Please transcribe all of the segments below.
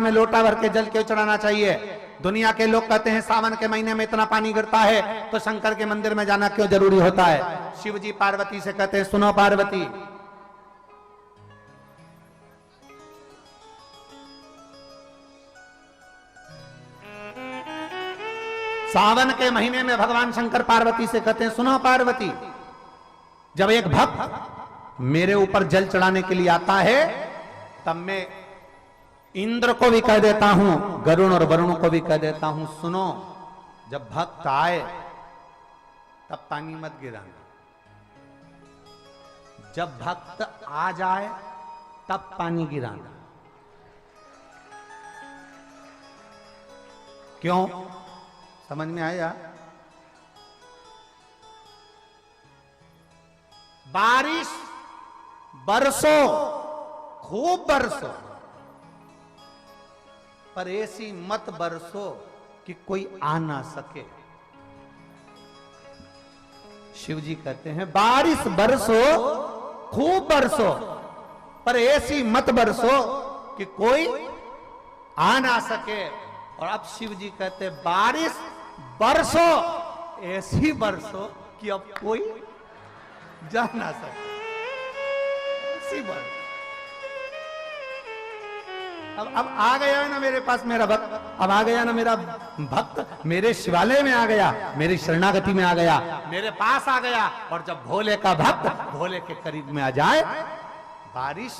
में लोटा भर के जल क्यों चढ़ाना चाहिए? दुनिया के लोग कहते हैं सावन के महीने में इतना पानी गिरता है तो शंकर के मंदिर में जाना क्यों जरूरी होता है? शिव जी पार्वती से कहते हैं सुनो पार्वती, सावन के महीने में भगवान शंकर पार्वती से कहते हैं सुनो पार्वती, जब एक भक्त मेरे ऊपर जल चढ़ाने के लिए आता है तब मैं इंद्र को भी कह देता हूं, गरुण और वरुण को भी कह देता हूं, सुनो जब भक्त आए तब पानी मत गिराना, जब भक्त आ जाए तब पानी गिराना। क्यों? समझ में आया? बारिश बरसो, खूब बरसो, पर ऐसी मत बरसो कि कोई आ ना सके। शिव जी कहते हैं बारिश बरसो, खूब बरसो, पर ऐसी मत बरसो कि कोई आ ना सके। और अब शिव जी कहते हैं बारिश बरसो, ऐसी बरसो कि अब कोई जा ना सके। ऐसी बरसो। अब आ गया ना मेरे पास मेरा भक्त, अब आ गया ना मेरा भक्त, मेरे शिवालय में आ गया, मेरी शरणागति में आ गया, मेरे पास आ गया। और जब भोले का भक्त भोले के करीब में आ जाए, बारिश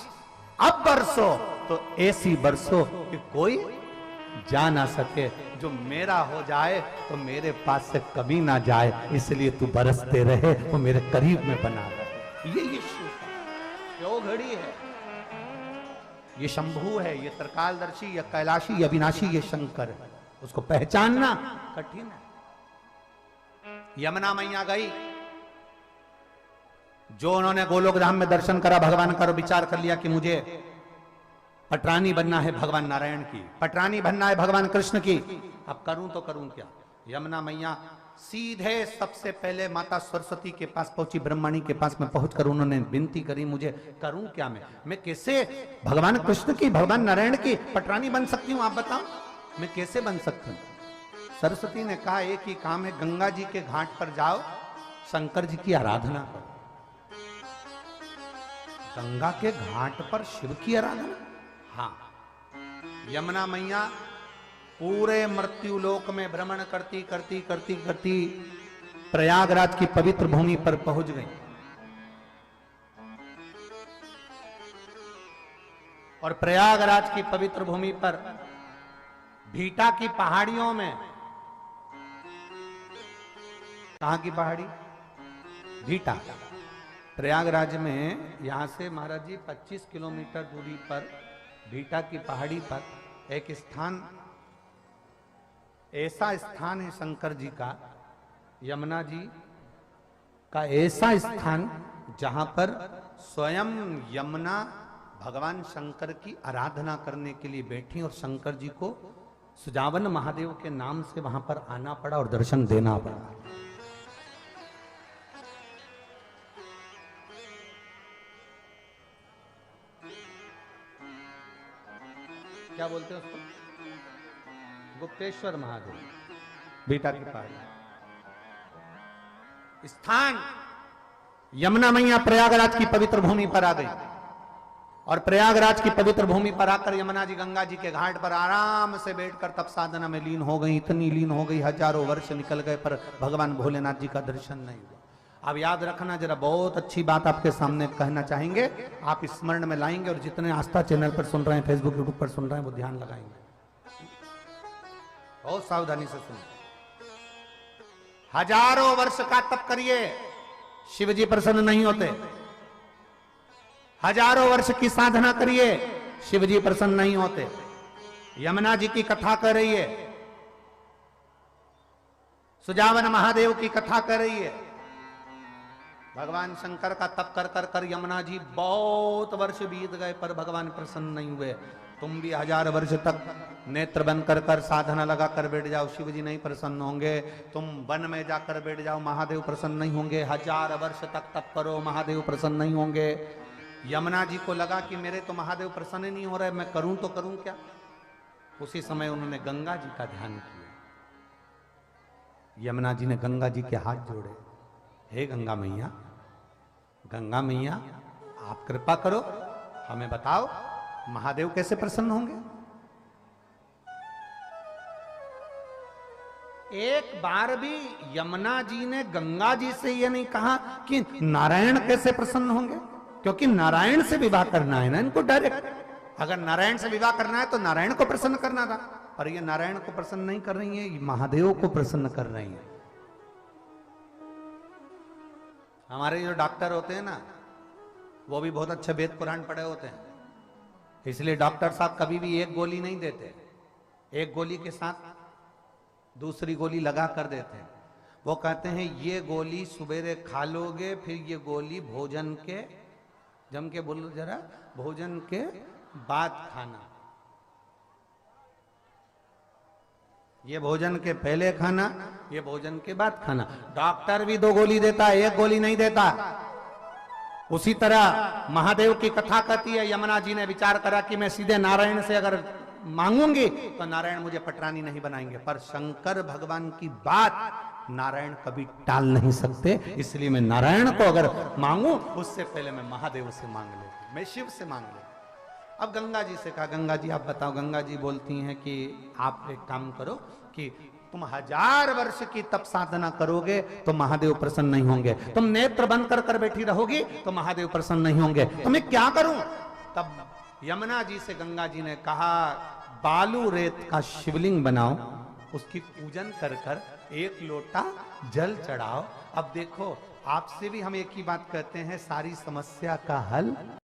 अब बरसो तो ऐसी बरसो कि कोई जा ना सके, जो मेरा हो जाए तो मेरे पास से कभी ना जाए, इसलिए तू बरसते रहे, वो मेरे करीब में बना रहे। ये शिव क्यों घड़ी है? ये शंभू है, ये त्रिकालदर्शी, ये कैलाशी, ये अविनाशी, ये शंकर है। उसको पहचानना कठिन है। यमुना मैया गई, जो उन्होंने गोलोक धाम में दर्शन करा, भगवान का विचार कर लिया कि मुझे पटरानी बनना है भगवान नारायण की, पटरानी बनना है भगवान कृष्ण की, अब करूं तो करूं क्या? यमुना मैया सीधे सबसे पहले माता सरस्वती के पास पहुंची, ब्रह्मणी के पास में पहुंचकर उन्होंने विनती करी, मुझे करूं क्या? मैं कैसे भगवान कृष्ण की, भगवान नारायण की पटरानी बन सकती हूं? आप बताओ, मैं कैसे बन सकती हूं? सरस्वती ने कहा एक ही काम है, गंगा जी के घाट पर जाओ, शंकर जी की आराधना करो। गंगा के घाट पर शिव की आराधना? हाँ। यमुना मैया पूरे मृत्यु लोक में भ्रमण करती करती करती करती प्रयागराज की पवित्र भूमि पर पहुंच गई। और प्रयागराज की पवित्र भूमि पर भीटा की पहाड़ियों में, कहां की पहाड़ी? भीटा। प्रयागराज में यहां से महाराज जी 25 किलोमीटर दूरी पर भीटा की पहाड़ी पर एक स्थान, ऐसा स्थान है शंकर जी का, यमुना जी का ऐसा स्थान जहां पर स्वयं यमुना भगवान शंकर की आराधना करने के लिए बैठी और शंकर जी को सुजावन महादेव के नाम से वहां पर आना पड़ा और दर्शन देना पड़ा। क्या बोलते हैं उसको? गुप्तेश्वर महादेव, भीटा की पहाड़ी स्थान। यमुना मैया प्रयागराज की पवित्र भूमि पर आ गई और प्रयागराज की पवित्र भूमि पर आकर यमुना जी गंगा जी के घाट पर आराम से बैठकर तप साधना में लीन हो गई। इतनी लीन हो गई, हजारों वर्ष निकल गए पर भगवान भोलेनाथ जी का दर्शन नहीं हुआ। अब याद रखना, जरा बहुत अच्छी बात आपके सामने कहना चाहेंगे, आप स्मरण में लाएंगे और जितने आस्था चैनल पर सुन रहे हैं, फेसबुक यूट्यूब पर सुन रहे हैं, वो ध्यान लगाएंगे, बहुत सावधानी से सुनिए। हजारों वर्ष का तप करिए, शिव जी प्रसन्न नहीं होते। हजारों वर्ष की साधना करिए, शिव जी प्रसन्न नहीं होते। यमुना जी की कथा कर रही है, सुजावन महादेव की कथा कर रही है। भगवान शंकर का तप कर कर कर यमुना जी बहुत वर्ष बीत गए पर भगवान प्रसन्न नहीं हुए। तुम भी 1000 वर्ष तक नेत्र बंद कर कर साधना लगा कर बैठ जाओ, शिव जी नहीं प्रसन्न होंगे। तुम वन में जाकर बैठ जाओ, महादेव प्रसन्न नहीं होंगे। 1000 वर्ष तक तप करो, महादेव प्रसन्न नहीं होंगे। यमुना जी को लगा कि मेरे तो महादेव प्रसन्न नहीं हो रहे, मैं करूं तो करूं क्या। उसी समय उन्होंने गंगा जी का ध्यान किया। यमुना जी ने गंगा जी के हाथ जोड़े, हे गंगा मैया, गंगा मैया आप कृपा करो, हमें बताओ महादेव कैसे प्रसन्न होंगे। एक बार भी यमुना जी ने गंगा जी से यह नहीं कहा कि नारायण कैसे प्रसन्न होंगे, क्योंकि नारायण से विवाह करना है ना इनको डायरेक्ट। अगर नारायण से विवाह करना है तो नारायण को प्रसन्न करना था, पर ये नारायण को प्रसन्न नहीं कर रही है, महादेव को प्रसन्न कर रही है। हमारे जो डॉक्टर होते हैं ना, वो भी बहुत अच्छे वेद पुराण पढ़े होते हैं, इसलिए डॉक्टर साहब कभी भी एक गोली नहीं देते, एक गोली के साथ दूसरी गोली लगा कर देते हैं। वो कहते हैं ये गोली सुबेरे खा लोगे, फिर ये गोली भोजन के, जम के बोलो जरा, भोजन के बाद खाना, ये भोजन के पहले खाना, ये भोजन के बाद खाना। डॉक्टर भी 2 गोली देता है, एक गोली नहीं देता। उसी तरह महादेव की कथा कहती है, यमुना जी ने विचार करा कि मैं सीधे नारायण से अगर मांगूंगी तो नारायण मुझे पटरानी नहीं बनाएंगे, पर शंकर भगवान की बात नारायण कभी टाल नहीं सकते, इसलिए मैं नारायण को अगर मांगू उससे पहले मैं महादेव से मांग लेती, मैं शिव से मांग लेती। अब गंगा जी से कहा, गंगा जी आप बताओ। गंगा जी बोलती हैं कि आप एक काम करो कि तुम 1000 वर्ष की तप साधना करोगे तो महादेव प्रसन्न नहीं होंगे, तुम नेत्र बंद कर कर बैठी रहोगी तो महादेव प्रसन्न नहीं होंगे, तो मैं क्या करूं। तब यमुना जी से गंगा जी ने कहा, बालू रेत का शिवलिंग बनाओ, उसकी पूजन कर कर 1 लोटा जल चढ़ाओ। अब देखो, आपसे भी हम एक ही बात कहते हैं, सारी समस्या का हल